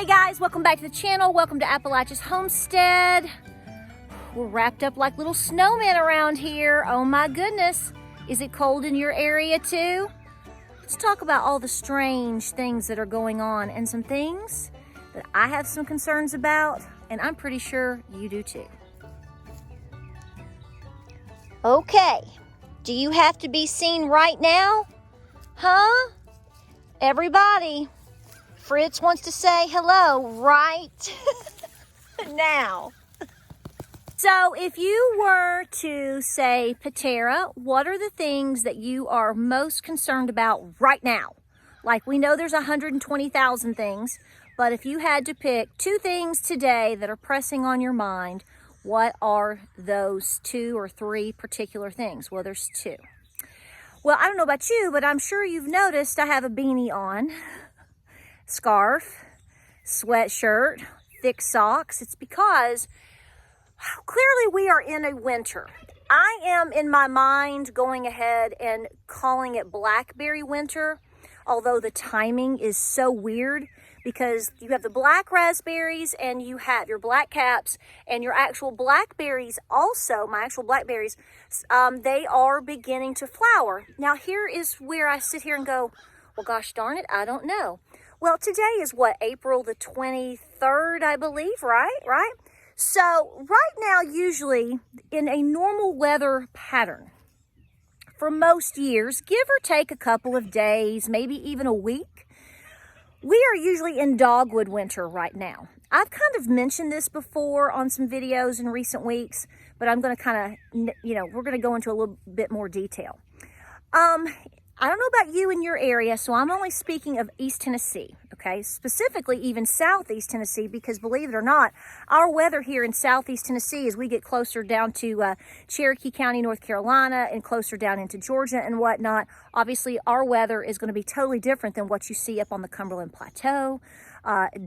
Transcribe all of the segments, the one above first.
Hey guys, welcome back to the channel. Welcome to Appalachia's Homestead. We're wrapped up like little snowmen around here. Oh my goodness. Is it cold in your area too? Let's talk about all the strange things that are going on and some things that I have some concerns about, and I'm pretty sure you do too. Okay, do you have to be seen right now? Huh? Everybody, Fritz wants to say hello right now. So if you were to say, Patera, what are the things that you are most concerned about right now? Like, we know there's 120,000 things, but if you had to pick 2 things today that are pressing on your mind, what are those 2 or 3 particular things? Well, there's 2. Well, I don't know about you, but I'm sure you've noticed I have a beanie on, scarf, sweatshirt, thick socks. It's because clearly we are in a winter. I am in my mind going ahead and calling it blackberry winter, although the timing is so weird because you have the black raspberries and you have your black caps and your actual blackberries also, my actual blackberries, they are beginning to flower. Now here is where I sit here and go, well, gosh darn it, I don't know. Well, today is what, April the 23rd, I believe, right? So right now, usually in a normal weather pattern, for most years, give or take a couple of days, maybe even a week, we are usually in dogwood winter right now. I've kind of mentioned this before on some videos in recent weeks, but I'm going to kind of, we're going to go into a little bit more detail. I don't know about you in your area, so I'm only speaking of East Tennessee, okay? Specifically even Southeast Tennessee, because believe it or not, our weather here in Southeast Tennessee, as we get closer down to Cherokee County, North Carolina, and closer down into Georgia and whatnot, obviously our weather is going to be totally different than what you see up on the Cumberland Plateau.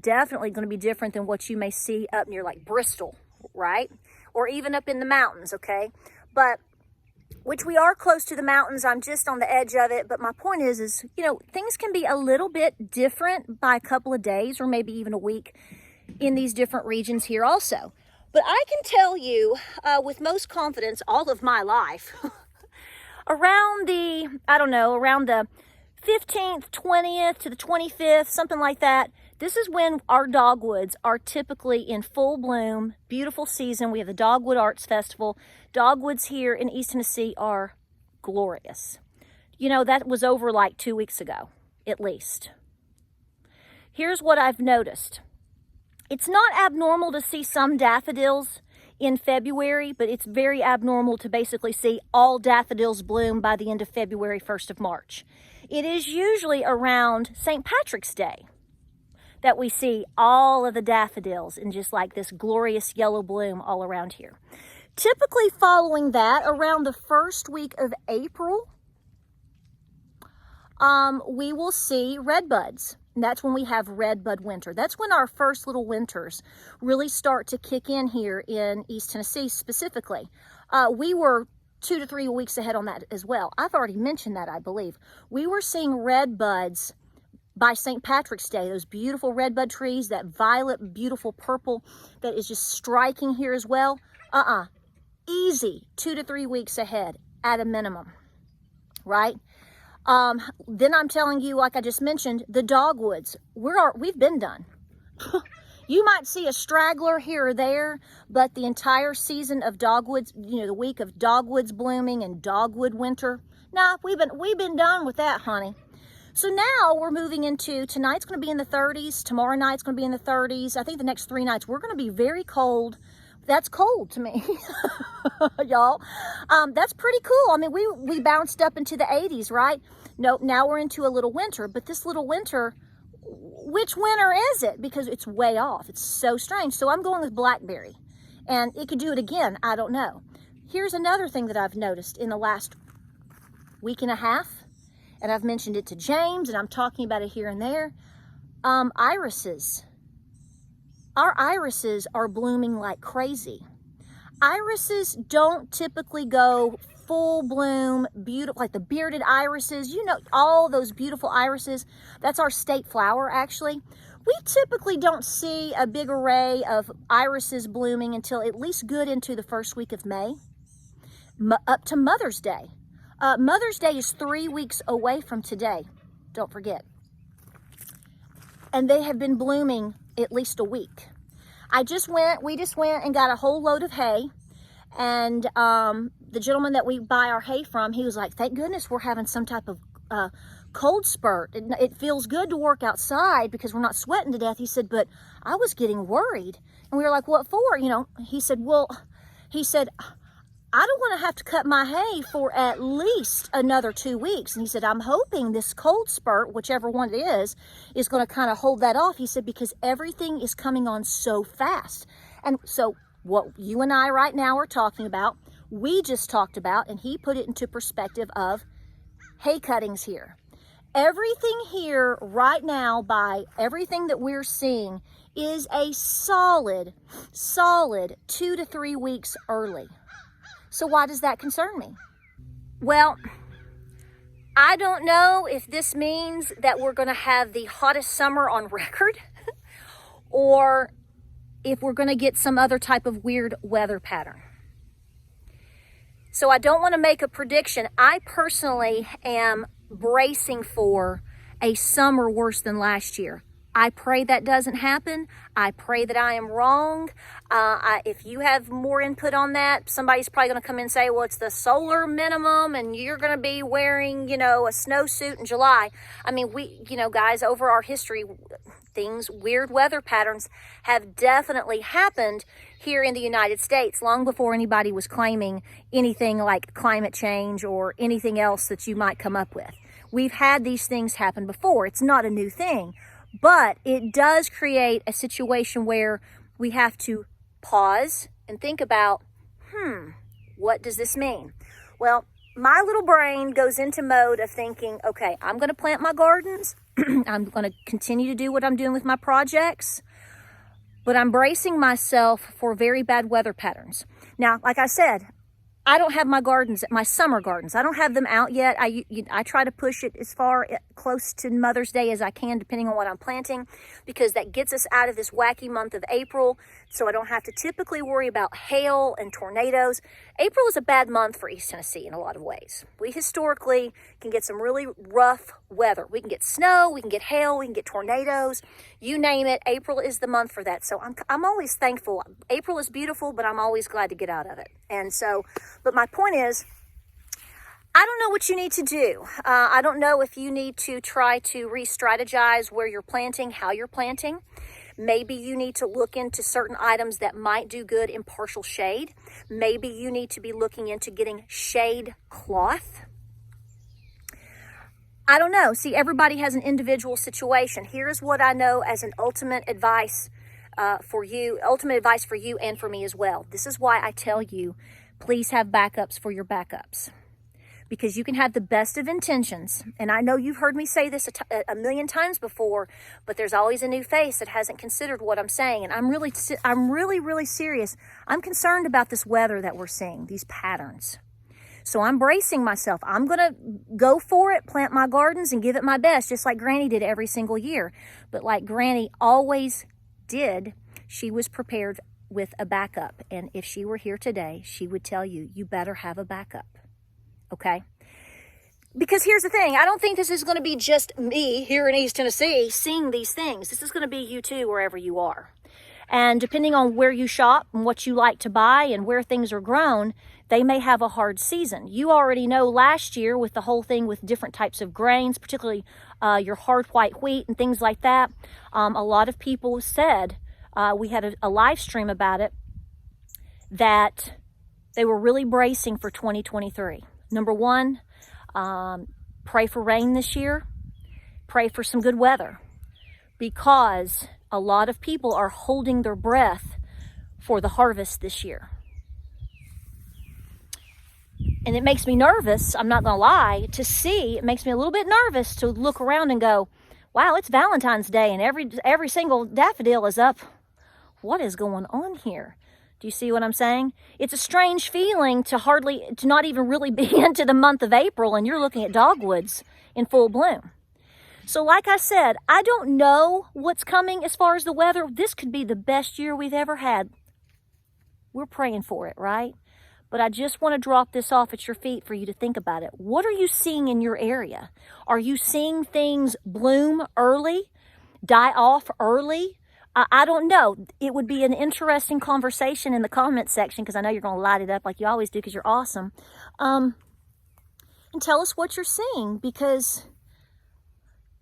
Definitely going to be different than what you may see up near like Bristol, right? Or even up in the mountains, okay? But which we are close to the mountains. I'm just on the edge of it. But my point is, things can be a little bit different by a couple of days or maybe even a week in these different regions here also. But I can tell you with most confidence all of my life, around the 15th, 20th to the 25th, something like that, this is when our dogwoods are typically in full bloom, beautiful season. We have the Dogwood Arts Festival. Dogwoods here in East Tennessee are glorious. That was over like 2 weeks ago, at least. Here's what I've noticed. It's not abnormal to see some daffodils in February, but it's very abnormal to basically see all daffodils bloom by the end of February, 1st of March. It is usually around St. Patrick's Day that we see all of the daffodils in just like this glorious yellow bloom all around here. Typically following that, around the first week of April, we will see red buds. And that's when we have red bud winter. That's when our first little winters really start to kick in here in East Tennessee specifically. We were 2 to 3 weeks ahead on that as well. I've already mentioned that, I believe. We were seeing red buds by St. Patrick's Day, those beautiful redbud trees, that violet, beautiful purple that is just striking here as well. Easy 2 to 3 weeks ahead at a minimum, right? Then I'm telling you, like I just mentioned, the dogwoods, we've been done. You might see a straggler here or there, but the entire season of dogwoods, the week of dogwoods blooming and dogwood winter, nah, we've been done with that, honey. So now we're moving into, tonight's going to be in the 30s, tomorrow night's going to be in the 30s. I think the next 3 nights we're going to be very cold. That's cold to me, y'all. That's pretty cool. I mean, we bounced up into the 80s, right? Nope, now we're into a little winter, but this little winter, which winter is it? Because it's way off. It's so strange. So I'm going with blackberry, and it could do it again. I don't know. Here's another thing that I've noticed in the last week and a half. And I've mentioned it to James, and I'm talking about it here and there. Irises. Our irises are blooming like crazy. Irises don't typically go full bloom, beautiful, like the bearded irises, all those beautiful irises. That's our state flower, actually. We typically don't see a big array of irises blooming until at least good into the first week of May, up to Mother's Day. Mother's Day is 3 weeks away from today, don't forget. And they have been blooming at least a week. We just went and got a whole load of hay, and the gentleman that we buy our hay from, he was like, thank goodness we're having some type of cold spurt. It feels good to work outside because we're not sweating to death. He said, but I was getting worried. And we were like, what for? You know, he said, I don't want to have to cut my hay for at least another 2 weeks. And he said, I'm hoping this cold spurt, whichever one it is going to kind of hold that off. He said, because everything is coming on so fast. And so what you and I right now are talking about, we just talked about, and he put it into perspective of hay cuttings here. Everything here right now, by everything that we're seeing, is a solid 2 to 3 weeks early. So why does that concern me? Well, I don't know if this means that we're going to have the hottest summer on record or if we're going to get some other type of weird weather pattern. So I don't want to make a prediction. I personally am bracing for a summer worse than last year. I pray that doesn't happen. I pray that I am wrong. If you have more input on that, somebody's probably going to come in and say, well, it's the solar minimum and you're going to be wearing, a snowsuit in July. I mean, guys, over our history, weird weather patterns have definitely happened here in the United States long before anybody was claiming anything like climate change or anything else that you might come up with. We've had these things happen before. It's not a new thing. But it does create a situation where we have to pause and think about, what does this mean? Well, my little brain goes into mode of thinking, okay, I'm going to plant my gardens. I'm going to continue to do what I'm doing with my projects. But I'm bracing myself for very bad weather patterns. Now, like I said, I don't have my gardens, my summer gardens. I don't have them out yet. I try to push it as far close to Mother's Day as I can, depending on what I'm planting, because that gets us out of this wacky month of April, so I don't have to typically worry about hail and tornadoes. April is a bad month for East Tennessee in a lot of ways. We historically can get some really rough weather. We can get snow, we can get hail, we can get tornadoes, you name it. April is the month for that. So I'm always thankful. April is beautiful, but I'm always glad to get out of it. And so, but my point is, I don't know what you need to do. I don't know if you need to try to re-strategize where you're planting, how you're planting. Maybe you need to look into certain items that might do good in partial shade. Maybe you need to be looking into getting shade cloth. I don't know. See, everybody has an individual situation. Here is what I know as an ultimate advice for you and for me as well. This is why I tell you, please have backups for your backups. Because you can have the best of intentions. And I know you've heard me say this a million times before, but there's always a new face that hasn't considered what I'm saying. And I'm really serious. I'm concerned about this weather that we're seeing, these patterns. So I'm bracing myself. I'm going to go for it, plant my gardens, and give it my best, just like Granny did every single year. But like Granny always did, she was prepared with a backup. And if she were here today, she would tell you, you better have a backup. Okay? Because here's the thing. I don't think this is going to be just me here in East Tennessee seeing these things. This is going to be you too, wherever you are. And depending on where you shop and what you like to buy and where things are grown, they may have a hard season. You already know last year with the whole thing with different types of grains, particularly your hard white wheat and things like that, a lot of people said, we had a live stream about it, that they were really bracing for 2023. Number one, pray for rain this year. Pray for some good weather, because a lot of people are holding their breath for the harvest this year. And it makes me nervous, I'm not going to lie, to see. It makes me a little bit nervous to look around and go, wow, it's Valentine's Day and every single daffodil is up. What is going on here? Do you see what I'm saying? It's a strange feeling to not even really be into the month of April and you're looking at dogwoods in full bloom. So like I said, I don't know what's coming as far as the weather. This could be the best year we've ever had. We're praying for it, right? But I just want to drop this off at your feet for you to think about it. What are you seeing in your area? Are you seeing things bloom early, die off early? I don't know. It would be an interesting conversation in the comment section, because I know you're going to light it up like you always do because you're awesome. And tell us what you're seeing, because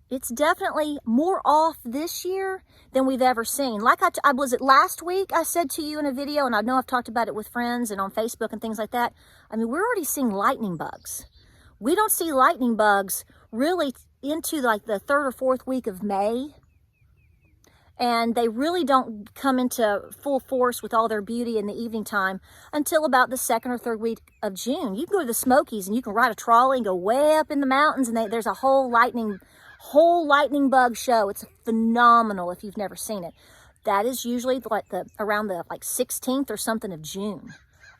it's definitely more off this year than we've ever seen. Like was it last week I said to you in a video, and I know I've talked about it with friends and on Facebook and things like that. I mean, we're already seeing lightning bugs. We don't see lightning bugs really into like the 3rd or 4th week of May. And they really don't come into full force with all their beauty in the evening time until about the 2nd or 3rd week of June. You can go to the Smokies and you can ride a trolley and go way up in the mountains, and there's a whole lightning bug show. It's phenomenal if you've never seen it. That is usually like around the 16th or something of June.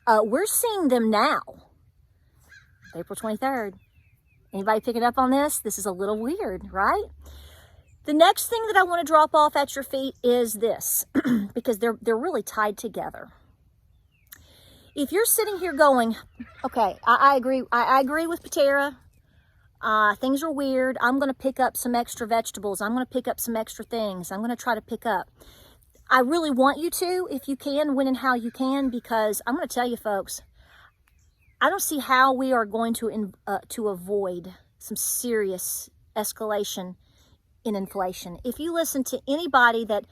We're seeing them now, April 23rd. Anybody picking up on this? This is a little weird, right? The next thing that I want to drop off at your feet is this, because they're really tied together. If you're sitting here going, okay, I agree. I agree with Patera. Things are weird. I'm going to pick up some extra vegetables. I'm going to pick up some extra things. I'm going to try to pick up. I really want you to, if you can, when and how you can, because I'm going to tell you folks, I don't see how we are going to avoid some serious escalation in inflation. If you listen to anybody that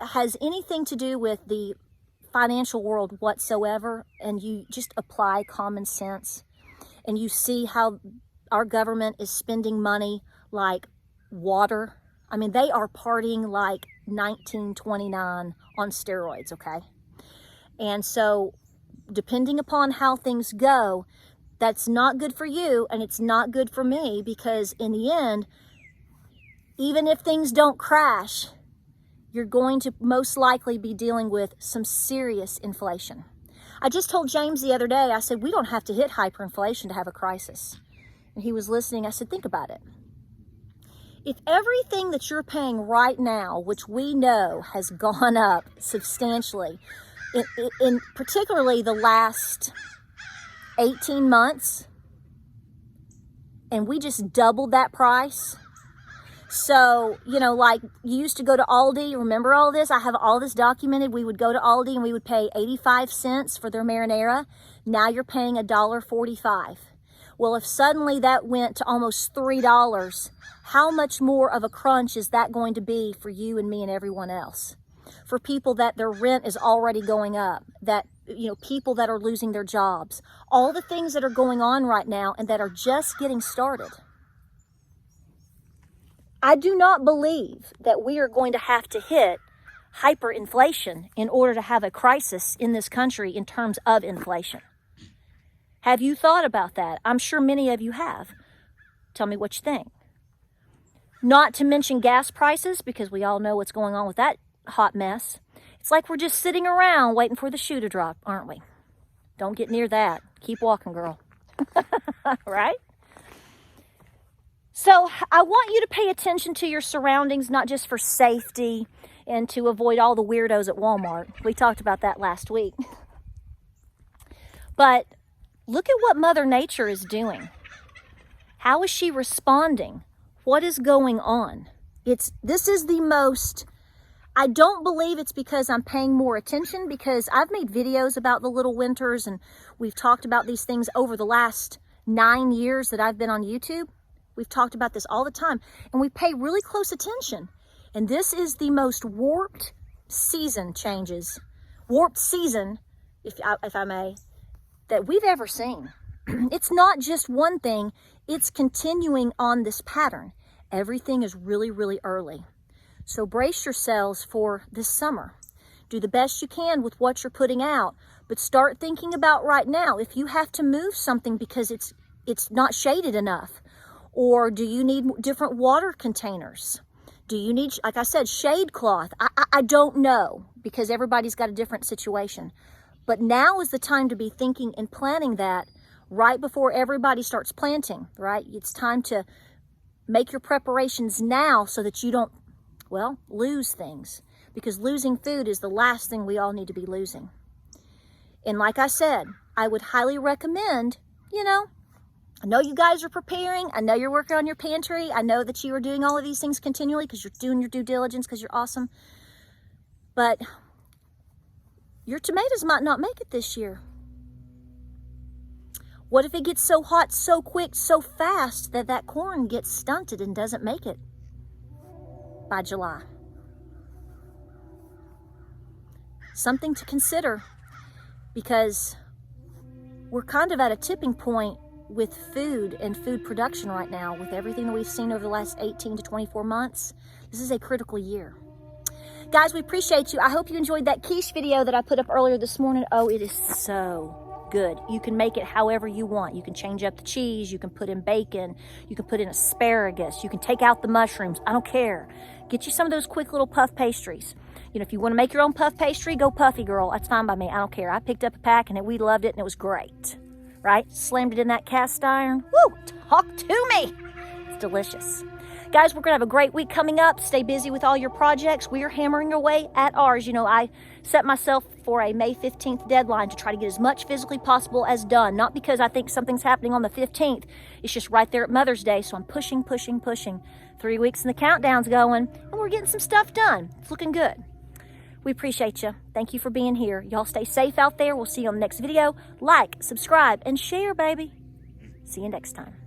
has anything to do with the financial world whatsoever, and you just apply common sense, and you see how our government is spending money like water. I mean, they are partying like 1929 on steroids, okay? And so, depending upon how things go, that's not good for you, and it's not good for me, because in the end, even if things don't crash, you're going to most likely be dealing with some serious inflation. I just told James the other day, I said, we don't have to hit hyperinflation to have a crisis. And he was listening. I said, think about it. If everything that you're paying right now, which we know has gone up substantially, in particularly the last 18 months, and we just doubled that price. So, you know, like you used to go to Aldi, remember all this? I have all this documented. We would go to Aldi and we would pay 85 cents for their marinara. Now you're paying $1.45. Well, if suddenly that went to almost $3, how much more of a crunch is that going to be for you and me and everyone else? For people that their rent is already going up, that, you know, people that are losing their jobs, all the things that are going on right now and that are just getting started. I do not believe that we are going to have to hit hyperinflation in order to have a crisis in this country in terms of inflation. Have you thought about that? I'm sure many of you have. Tell me what you think. Not to mention gas prices, because we all know what's going on with that hot mess. It's like we're just sitting around waiting for the shoe to drop, aren't we? Don't get near that. Keep walking, girl. Right? So I want you to pay attention to your surroundings, not just for safety and to avoid all the weirdos at Walmart. We talked about that last week. But look at what Mother Nature is doing. How is she responding? What is going on? This is the most, I don't believe it's because I'm paying more attention, because I've made videos about the little winters and we've talked about these things over the last 9 years that I've been on YouTube. We've talked about this all the time, and we pay really close attention. And this is the most warped season changes, warped season, if I may, that we've ever seen. It's not just one thing, it's continuing on this pattern. Everything is really, really early. So brace yourselves for this summer. Do the best you can with what you're putting out, but start thinking about right now, if you have to move something because it's not shaded enough, or do you need different water containers? Do you need, like I said, shade cloth? I don't know, because everybody's got a different situation. But now is the time to be thinking and planning that right before everybody starts planting, right? It's time to make your preparations now so that you don't, well, lose things. Because losing food is the last thing we all need to be losing. And like I said, I would highly recommend, you know, I know you guys are preparing. I know you're working on your pantry. I know that you are doing all of these things continually because you're doing your due diligence because you're awesome. But your tomatoes might not make it this year. What if it gets so hot, so quick, so fast that that corn gets stunted and doesn't make it by July? Something to consider, because we're kind of at a tipping point with food and food production right now. With everything that we've seen over the last 18 to 24 months, this is a critical year. Guys, we appreciate you. I hope you enjoyed that quiche video that I put up earlier this morning. Oh, it is so good. You can make it however you want. You can change up the cheese. You can put in bacon. You can put in asparagus. You can take out the mushrooms. I don't care. Get you some of those quick little puff pastries. You know, if you want to make your own puff pastry, go puffy, girl. That's fine by me. I don't care. I picked up a pack and we loved it and it was great. Right? Slammed it in that cast iron. Woo! Talk to me. It's delicious. Guys, we're going to have a great week coming up. Stay busy with all your projects. We are hammering away at ours. You know, I set myself for a May 15th deadline to try to get as much physically possible as done. Not because I think something's happening on the 15th. It's just right there at Mother's Day. So I'm pushing. 3 weeks and the countdown's going. And we're getting some stuff done. It's looking good. We appreciate you. Thank you for being here. Y'all stay safe out there. We'll see you on the next video. Like, subscribe, and share, baby. See you next time.